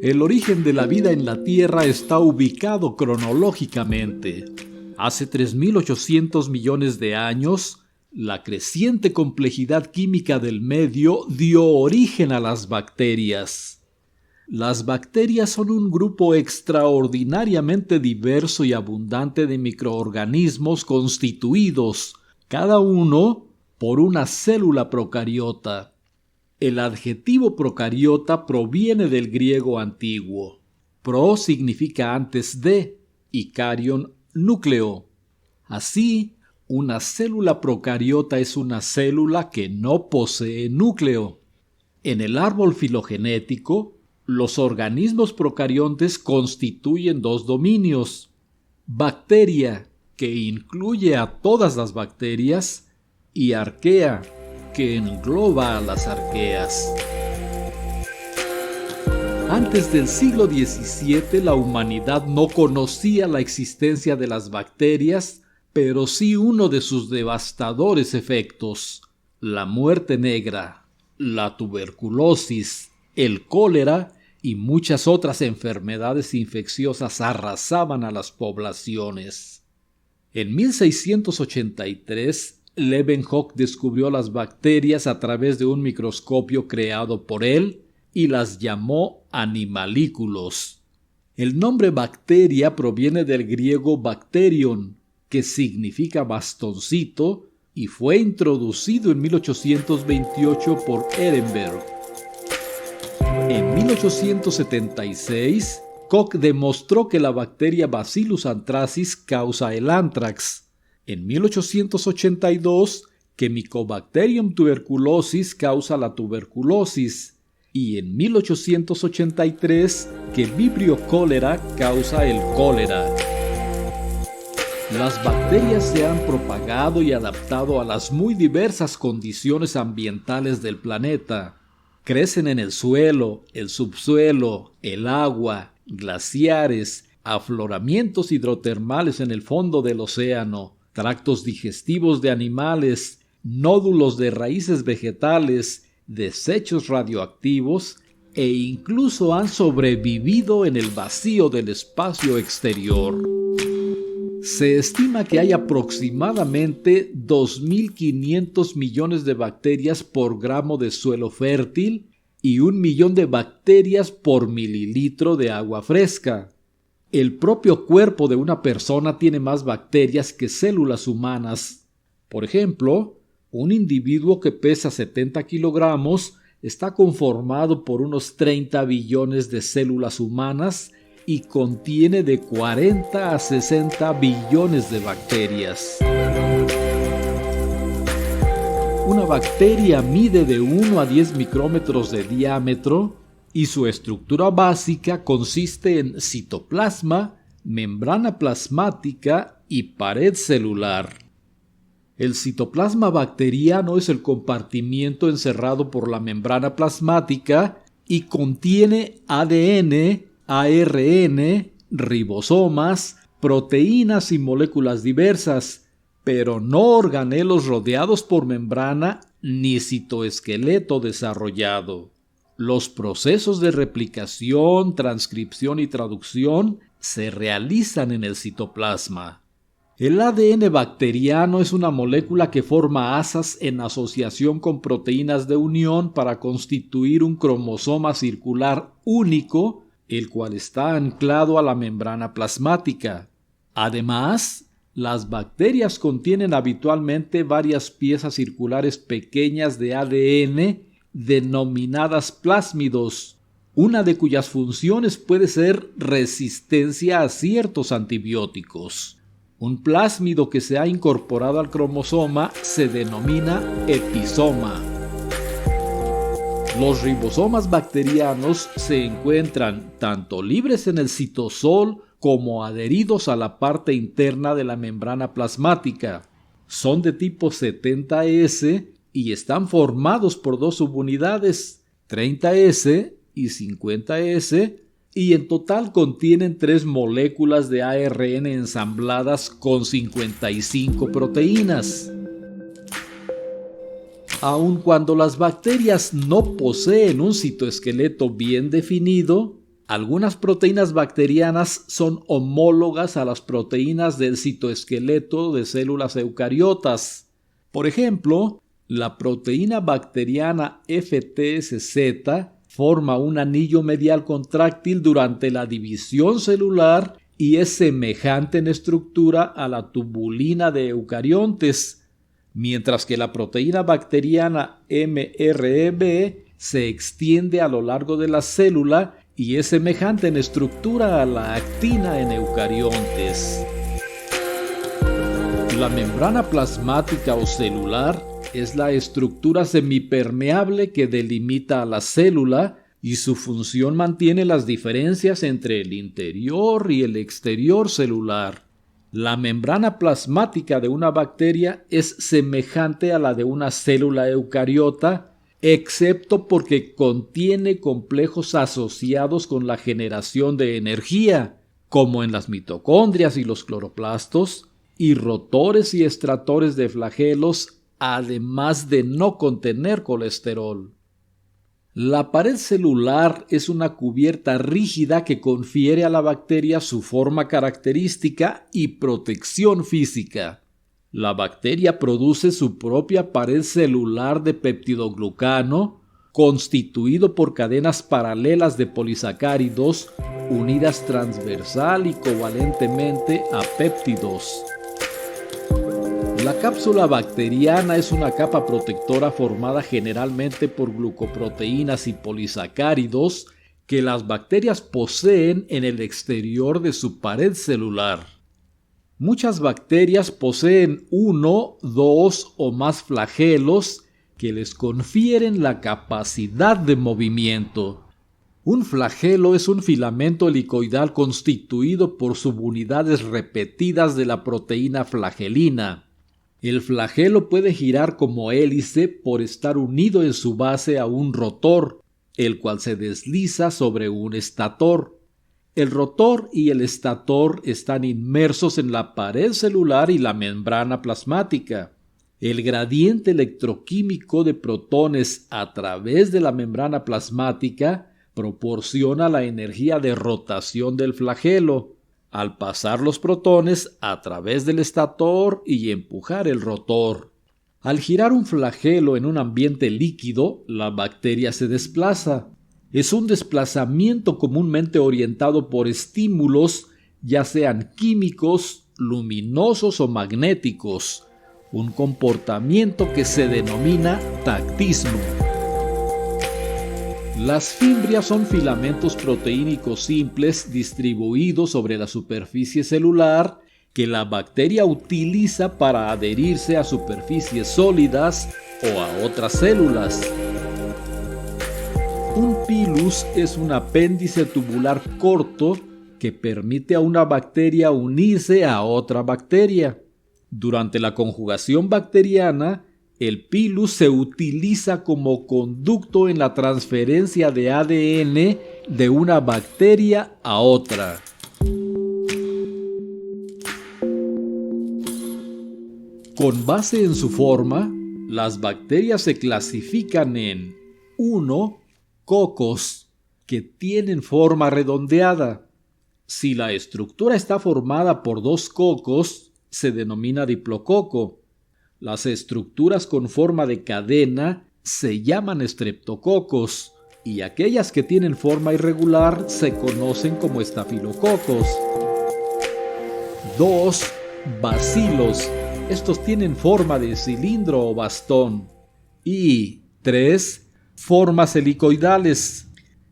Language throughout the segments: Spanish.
El origen de la vida en la Tierra está ubicado cronológicamente. Hace 3.800 millones de años, la creciente complejidad química del medio dio origen a las bacterias. Las bacterias son un grupo extraordinariamente diverso y abundante de microorganismos constituidos, cada uno por una célula procariota. El adjetivo procariota proviene del griego antiguo. Pro significa antes de y carion, núcleo. Así, una célula procariota es una célula que no posee núcleo. En el árbol filogenético, los organismos procariontes constituyen dos dominios: bacteria, que incluye a todas las bacterias, y arquea, que engloba a las arqueas. Antes del siglo XVII, la humanidad no conocía la existencia de las bacterias, pero sí uno de sus devastadores efectos: la muerte negra, la tuberculosis, el cólera y muchas otras enfermedades infecciosas arrasaban a las poblaciones. En 1683, Leeuwenhoek descubrió las bacterias a través de un microscopio creado por él y las llamó animalículos. El nombre bacteria proviene del griego bacterion, que significa bastoncito, y fue introducido en 1828 por Ehrenberg. En 1876, Koch demostró que la bacteria Bacillus anthracis causa el anthrax. En 1882, que Mycobacterium tuberculosis causa la tuberculosis. Y en 1883, que Vibrio cholera causa el cólera. Las bacterias se han propagado y adaptado a las muy diversas condiciones ambientales del planeta. Crecen en el suelo, el subsuelo, el agua, glaciares, afloramientos hidrotermales en el fondo del océano, tractos digestivos de animales, nódulos de raíces vegetales, desechos radioactivos e incluso han sobrevivido en el vacío del espacio exterior. Se estima que hay aproximadamente 2.500 millones de bacterias por gramo de suelo fértil y 1 millón de bacterias por mililitro de agua fresca. El propio cuerpo de una persona tiene más bacterias que células humanas. Por ejemplo, un individuo que pesa 70 kilogramos está conformado por unos 30 billones de células humanas y contiene de 40 a 60 billones de bacterias. Una bacteria mide de 1 a 10 micrómetros de diámetro y su estructura básica consiste en citoplasma, membrana plasmática y pared celular. El citoplasma bacteriano es el compartimiento encerrado por la membrana plasmática y contiene ADN, ARN, ribosomas, proteínas y moléculas diversas, pero no organelos rodeados por membrana ni citoesqueleto desarrollado. Los procesos de replicación, transcripción y traducción se realizan en el citoplasma. El ADN bacteriano es una molécula que forma asas en asociación con proteínas de unión para constituir un cromosoma circular único, el cual está anclado a la membrana plasmática. Además, las bacterias contienen habitualmente varias piezas circulares pequeñas de ADN denominadas plásmidos, una de cuyas funciones puede ser resistencia a ciertos antibióticos. Un plásmido que se ha incorporado al cromosoma se denomina episoma. Los ribosomas bacterianos se encuentran tanto libres en el citosol como adheridos a la parte interna de la membrana plasmática. Son de tipo 70S y están formados por dos subunidades, 30S y 50S, y en total contienen 3 moléculas de ARN ensambladas con 55 proteínas. Aun cuando las bacterias no poseen un citoesqueleto bien definido, Algunas proteínas bacterianas son homólogas a las proteínas del citoesqueleto de células eucariotas. Por ejemplo, la proteína bacteriana FTSZ forma un anillo medial contráctil durante la división celular y es semejante en estructura a la tubulina de eucariontes, mientras que la proteína bacteriana MREB se extiende a lo largo de la célula y es semejante en estructura a la actina en eucariontes. La membrana plasmática o celular es la estructura semipermeable que delimita a la célula y su función mantiene las diferencias entre el interior y el exterior celular. La membrana plasmática de una bacteria es semejante a la de una célula eucariota, excepto porque contiene complejos asociados con la generación de energía, como en las mitocondrias y los cloroplastos, y rotores y estratores de flagelos, además de no contener colesterol. La pared celular es una cubierta rígida que confiere a la bacteria su forma característica y protección física. La bacteria produce su propia pared celular de peptidoglucano, constituido por cadenas paralelas de polisacáridos unidas transversal y covalentemente a péptidos. La cápsula bacteriana es una capa protectora formada generalmente por glucoproteínas y polisacáridos que las bacterias poseen en el exterior de su pared celular. Muchas bacterias poseen 1, 2 o más flagelos que les confieren la capacidad de movimiento. Un flagelo es un filamento helicoidal constituido por subunidades repetidas de la proteína flagelina. El flagelo puede girar como hélice por estar unido en su base a un rotor, el cual se desliza sobre un estator. El rotor y el estator están inmersos en la pared celular y la membrana plasmática. El gradiente electroquímico de protones a través de la membrana plasmática proporciona la energía de rotación del flagelo, al pasar los protones a través del estator y empujar el rotor. Al girar un flagelo en un ambiente líquido, la bacteria se desplaza. Es un desplazamiento comúnmente orientado por estímulos, ya sean químicos, luminosos o magnéticos, un comportamiento que se denomina tactismo. Las fimbrias son filamentos proteínicos simples distribuidos sobre la superficie celular que la bacteria utiliza para adherirse a superficies sólidas o a otras células. Un pilus es un apéndice tubular corto que permite a una bacteria unirse a otra bacteria. Durante la conjugación bacteriana, el pilus se utiliza como conducto en la transferencia de ADN de una bacteria a otra. Con base en su forma, las bacterias se clasifican en 1. Cocos, que tienen forma redondeada. Si la estructura está formada por 2 cocos, se denomina diplococo. Las estructuras con forma de cadena se llaman estreptococos y aquellas que tienen forma irregular se conocen como estafilococos. 2. Bacilos. Estos tienen forma de cilindro o bastón. Y 3. Formas helicoidales.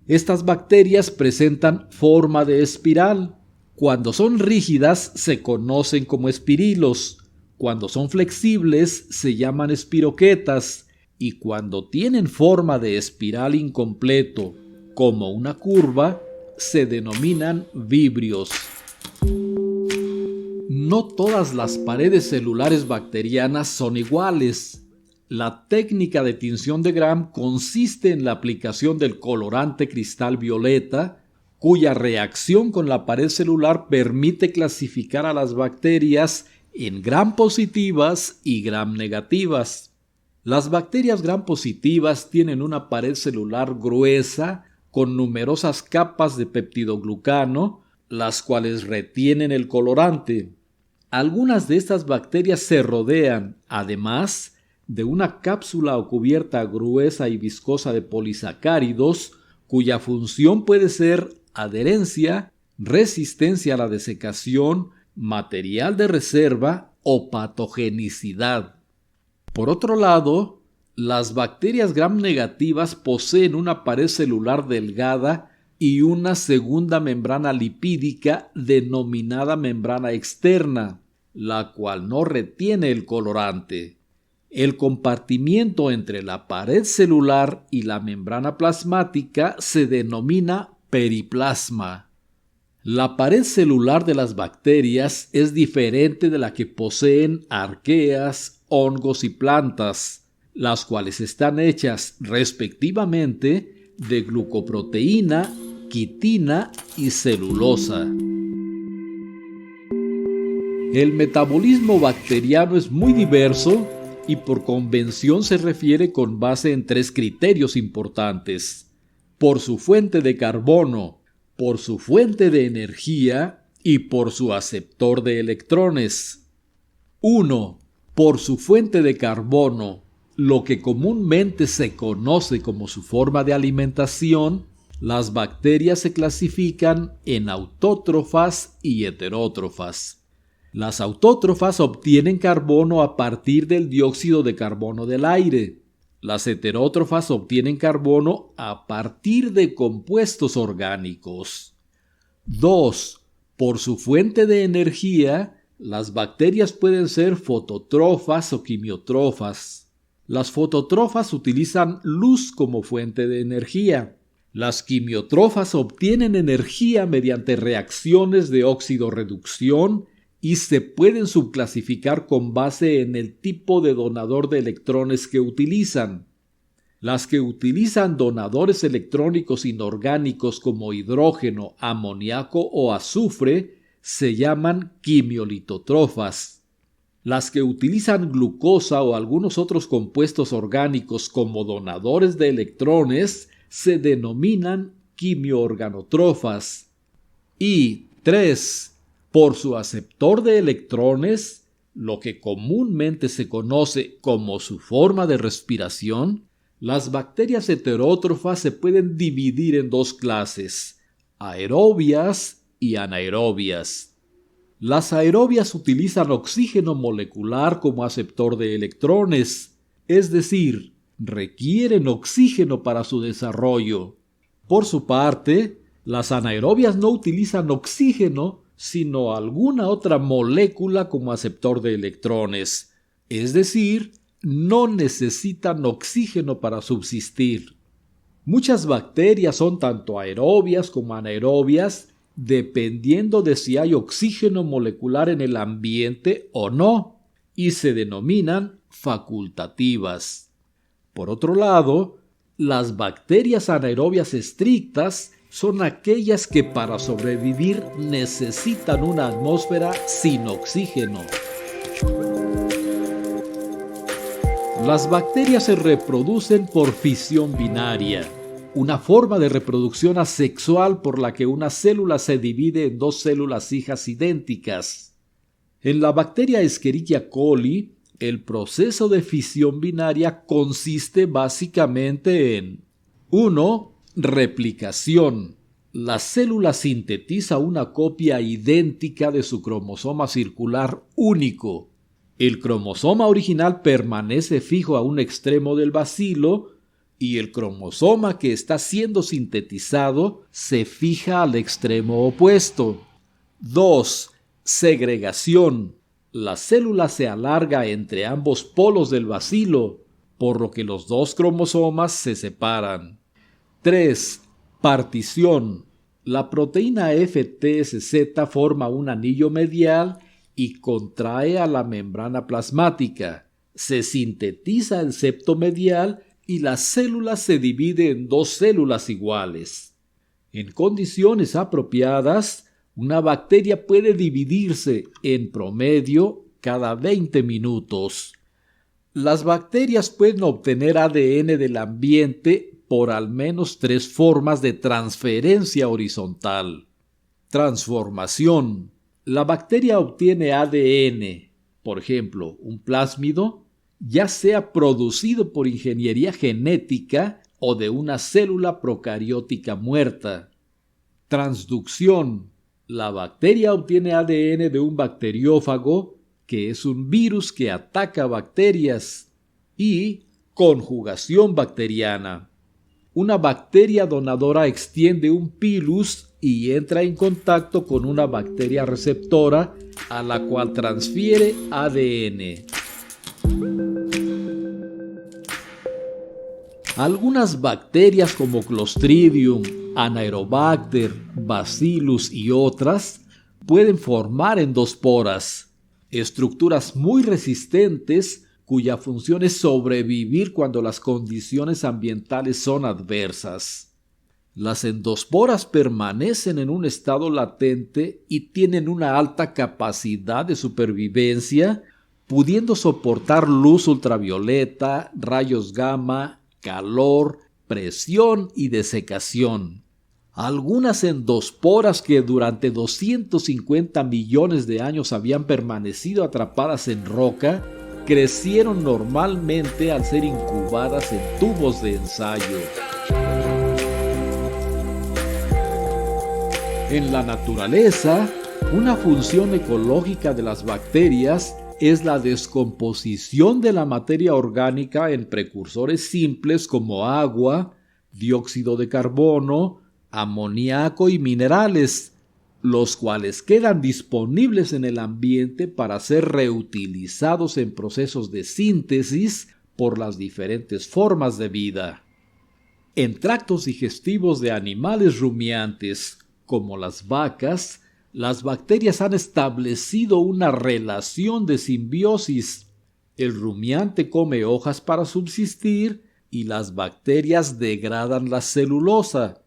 Estas bacterias presentan forma de espiral. Cuando son rígidas se conocen como espirilos. Cuando son flexibles se llaman espiroquetas y cuando tienen forma de espiral incompleto, como una curva, se denominan vibrios. No todas las paredes celulares bacterianas son iguales. La técnica de tinción de Gram consiste en la aplicación del colorante cristal violeta, cuya reacción con la pared celular permite clasificar a las bacterias en Gram positivas y Gram negativas. Las bacterias Gram positivas tienen una pared celular gruesa con numerosas capas de peptidoglucano, las cuales retienen el colorante. Algunas de estas bacterias se rodean, además, de una cápsula o cubierta gruesa y viscosa de polisacáridos, cuya función puede ser adherencia, resistencia a la desecación, material de reserva o patogenicidad. Por otro lado, las bacterias gram negativas poseen una pared celular delgada y una segunda membrana lipídica denominada membrana externa, la cual no retiene el colorante. El compartimiento entre la pared celular y la membrana plasmática se denomina periplasma. La pared celular de las bacterias es diferente de la que poseen arqueas, hongos y plantas, las cuales están hechas respectivamente de glucoproteína, quitina y celulosa. El metabolismo bacteriano es muy diverso y por convención se refiere con base en 3 criterios importantes: por su fuente de carbono, por su fuente de energía y por su aceptor de electrones. 1. Por su fuente de carbono, lo que comúnmente se conoce como su forma de alimentación, las bacterias se clasifican en autótrofas y heterótrofas. Las autótrofas obtienen carbono a partir del dióxido de carbono del aire. Las heterótrofas obtienen carbono a partir de compuestos orgánicos. 2. Por su fuente de energía, las bacterias pueden ser fotótrofas o quimiótrofas. Las fotótrofas utilizan luz como fuente de energía. Las quimiótrofas obtienen energía mediante reacciones de óxido-reducción y se pueden subclasificar con base en el tipo de donador de electrones que utilizan. Las que utilizan donadores electrónicos inorgánicos como hidrógeno, amoníaco o azufre se llaman quimiolitotrofas. Las que utilizan glucosa o algunos otros compuestos orgánicos como donadores de electrones se denominan quimioorganotrofas. Y 3. Por su aceptor de electrones, lo que comúnmente se conoce como su forma de respiración, las bacterias heterótrofas se pueden dividir en 2 clases: aerobias y anaerobias. Las aerobias utilizan oxígeno molecular como aceptor de electrones, es decir, requieren oxígeno para su desarrollo. Por su parte, las anaerobias no utilizan oxígeno, sino alguna otra molécula como aceptor de electrones, es decir, no necesitan oxígeno para subsistir. Muchas bacterias son tanto aerobias como anaerobias, dependiendo de si hay oxígeno molecular en el ambiente o no, y se denominan facultativas. Por otro lado, las bacterias anaerobias estrictas son aquellas que para sobrevivir necesitan una atmósfera sin oxígeno. Las bacterias se reproducen por fisión binaria, una forma de reproducción asexual por la que una célula se divide en 2 células hijas idénticas. En la bacteria Escherichia coli, el proceso de fisión binaria consiste básicamente en 1. Replicación. La célula sintetiza una copia idéntica de su cromosoma circular único. El cromosoma original permanece fijo a un extremo del bacilo y el cromosoma que está siendo sintetizado se fija al extremo opuesto. 2. Segregación. La célula se alarga entre ambos polos del bacilo, por lo que los 2 cromosomas se separan. 3. Partición. La proteína FTSZ forma un anillo medial y contrae a la membrana plasmática. Se sintetiza el septo medial y la célula se divide en 2 células iguales. En condiciones apropiadas, una bacteria puede dividirse en promedio cada 20 minutos. Las bacterias pueden obtener ADN del ambiente por al menos 3 formas de transferencia horizontal. Transformación. La bacteria obtiene ADN, por ejemplo, un plásmido, ya sea producido por ingeniería genética o de una célula procariótica muerta. Transducción. La bacteria obtiene ADN de un bacteriófago, que es un virus que ataca bacterias. Y conjugación bacteriana. Una bacteria donadora extiende un pilus y entra en contacto con una bacteria receptora a la cual transfiere ADN. Algunas bacterias como Clostridium, Anaerobacter, Bacillus y otras pueden formar endosporas, estructuras muy resistentes cuya función es sobrevivir cuando las condiciones ambientales son adversas. Las endosporas permanecen en un estado latente y tienen una alta capacidad de supervivencia, pudiendo soportar luz ultravioleta, rayos gamma, calor, presión y desecación. Algunas endosporas que durante 250 millones de años habían permanecido atrapadas en roca, crecieron normalmente al ser incubadas en tubos de ensayo. En la naturaleza, una función ecológica de las bacterias es la descomposición de la materia orgánica en precursores simples como agua, dióxido de carbono, amoníaco y minerales, los cuales quedan disponibles en el ambiente para ser reutilizados en procesos de síntesis por las diferentes formas de vida. En tractos digestivos de animales rumiantes, como las vacas, las bacterias han establecido una relación de simbiosis. El rumiante come hojas para subsistir y las bacterias degradan la celulosa.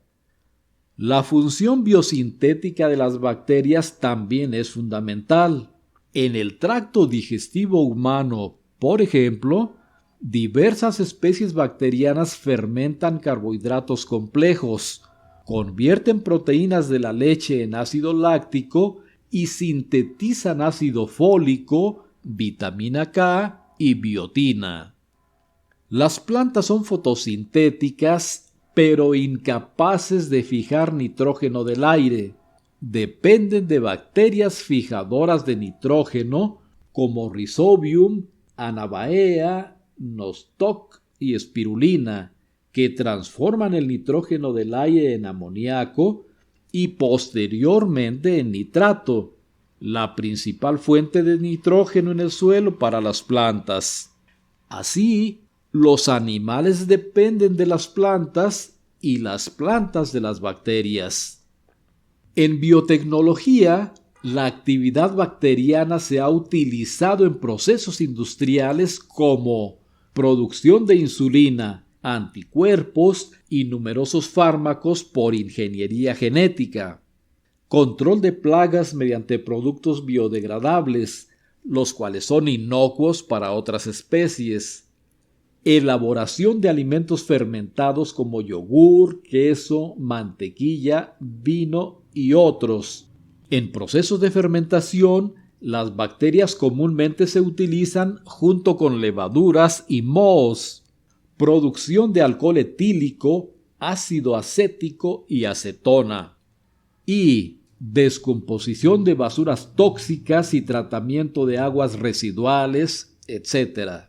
La función biosintética de las bacterias también es fundamental. En el tracto digestivo humano, por ejemplo, diversas especies bacterianas fermentan carbohidratos complejos, convierten proteínas de la leche en ácido láctico y sintetizan ácido fólico, vitamina K y biotina. Las plantas son fotosintéticas, pero incapaces de fijar nitrógeno del aire. Dependen de bacterias fijadoras de nitrógeno como Rhizobium, Anabaea, Nostoc y Spirulina, que transforman el nitrógeno del aire en amoníaco y posteriormente en nitrato, la principal fuente de nitrógeno en el suelo para las plantas. Así, los animales dependen de las plantas y las plantas de las bacterias. En biotecnología, la actividad bacteriana se ha utilizado en procesos industriales como producción de insulina, anticuerpos y numerosos fármacos por ingeniería genética, control de plagas mediante productos biodegradables, los cuales son inocuos para otras especies, elaboración de alimentos fermentados como yogur, queso, mantequilla, vino y otros. En procesos de fermentación, las bacterias comúnmente se utilizan junto con levaduras y mohos. Producción de alcohol etílico, ácido acético y acetona. Y descomposición de basuras tóxicas y tratamiento de aguas residuales, etc.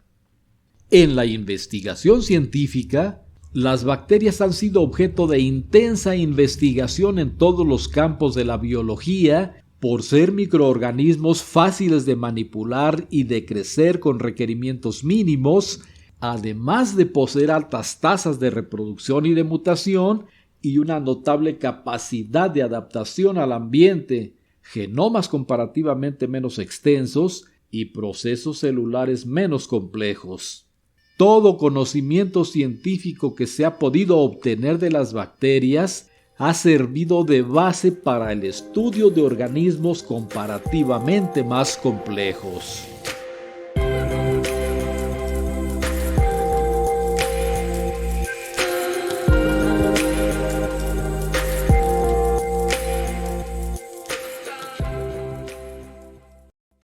En la investigación científica, las bacterias han sido objeto de intensa investigación en todos los campos de la biología por ser microorganismos fáciles de manipular y de crecer con requerimientos mínimos, además de poseer altas tasas de reproducción y de mutación y una notable capacidad de adaptación al ambiente, genomas comparativamente menos extensos y procesos celulares menos complejos. Todo conocimiento científico que se ha podido obtener de las bacterias ha servido de base para el estudio de organismos comparativamente más complejos.